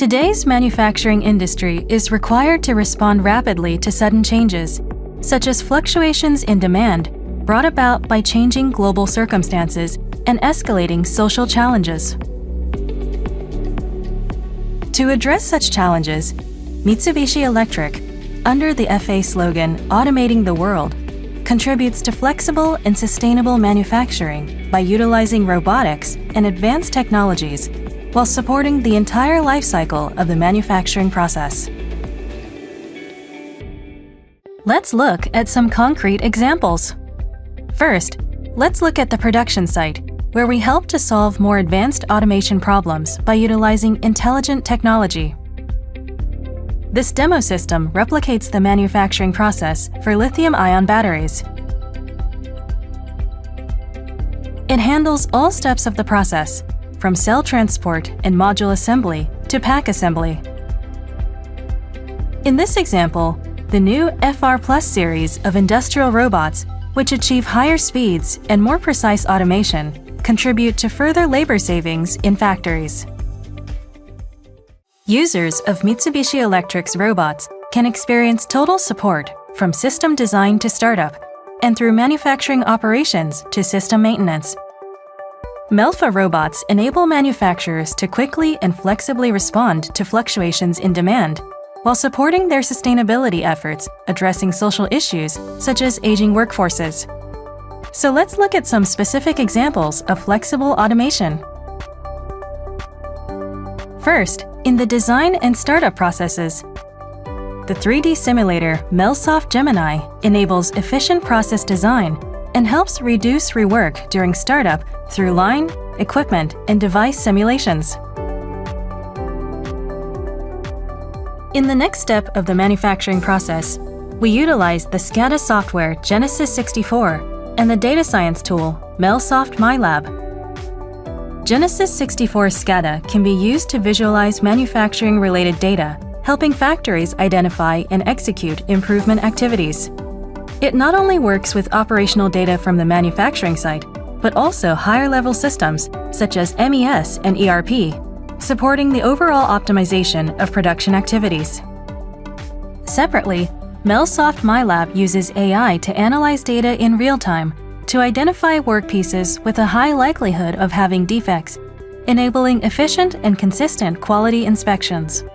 Today's manufacturing industry is required to respond rapidly to sudden changes, such as fluctuations in demand brought about by changing global circumstances and escalating social challenges. To address such challenges, Mitsubishi Electric, under the FA slogan "Automating the World," contributes to flexible and sustainable manufacturing by utilizing robotics and advanced technologies while supporting the entire life cycle of the manufacturing process. Let's look at some concrete examples. First, let's look at the production site, where we help to solve more advanced automation problems by utilizing intelligent technology. This demo system replicates the manufacturing process for lithium-ion batteries. It handles all steps of the process, from cell transport and module assembly to pack assembly. In this example, the new FR Plus series of industrial robots, which achieve higher speeds and more precise automation, contribute to further labor savings in factories. Users of Mitsubishi Electric's robots can experience total support from system design to startup, and through manufacturing operations to system maintenance. Melfa robots enable manufacturers to quickly and flexibly respond to fluctuations in demand, while supporting their sustainability efforts addressing social issues such as aging workforces. So let's look at some specific examples of flexible automation. First, in the design and startup processes, the 3D simulator MelSoft Gemini enables efficient process design and helps reduce rework during startup through line, equipment, and device simulations. In the next step of the manufacturing process, we utilize the SCADA software Genesis 64 and the data science tool MelSoft MyLab. Genesis 64 SCADA can be used to visualize manufacturing-related data, helping factories identify and execute improvement activities. It not only works with operational data from the manufacturing site, but also higher-level systems such as MES and ERP, supporting the overall optimization of production activities. Separately, MelSoft MyLab uses AI to analyze data in real time to identify workpieces with a high likelihood of having defects, enabling efficient and consistent quality inspections.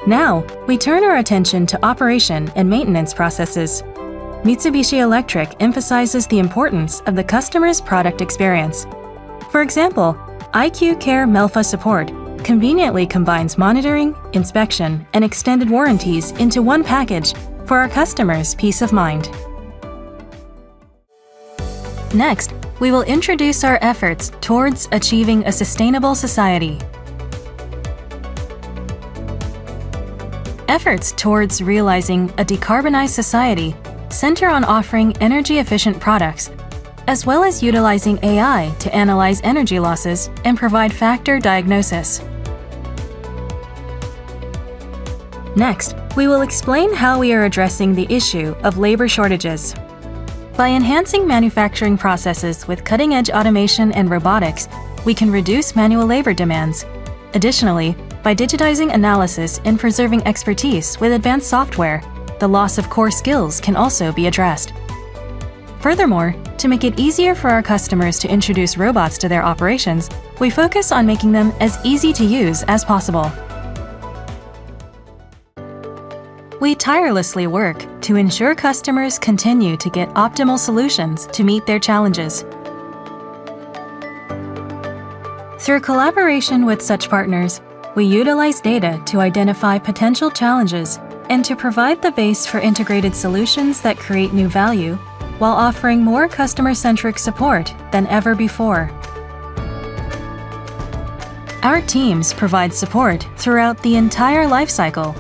Now, we turn our attention to operation and maintenance processes. Mitsubishi Electric emphasizes the importance of the customer's product experience. For example, IQ Care Melfa Support conveniently combines monitoring, inspection, and extended warranties into one package for our customers' peace of mind. Next, we will introduce our efforts towards achieving a sustainable society. Efforts towards realizing a decarbonized society center on offering energy-efficient products, as well as utilizing AI to analyze energy losses and provide factor diagnosis. Next, we will explain how we are addressing the issue of labor shortages. By enhancing manufacturing processes with cutting-edge automation and robotics, we can reduce manual labor demands. Additionally, by digitizing analysis and preserving expertise with advanced software, the loss of core skills can also be addressed. Furthermore, to make it easier for our customers to introduce robots to their operations, we focus on making them as easy to use as possible. We tirelessly work to ensure customers continue to get optimal solutions to meet their challenges. Through collaboration with such partners, we utilize data to identify potential challenges and to provide the base for integrated solutions that create new value while offering more customer-centric support than ever before. Our teams provide support throughout the entire life cycle,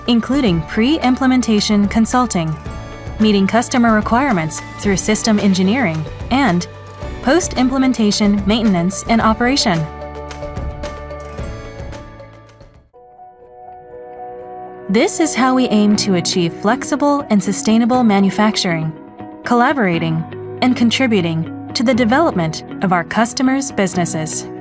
including pre-implementation consulting, meeting customer requirements through system engineering, and post-implementation maintenance and operation. This is how we aim to achieve flexible and sustainable manufacturing, collaborating, and contributing to the development of our customers' businesses.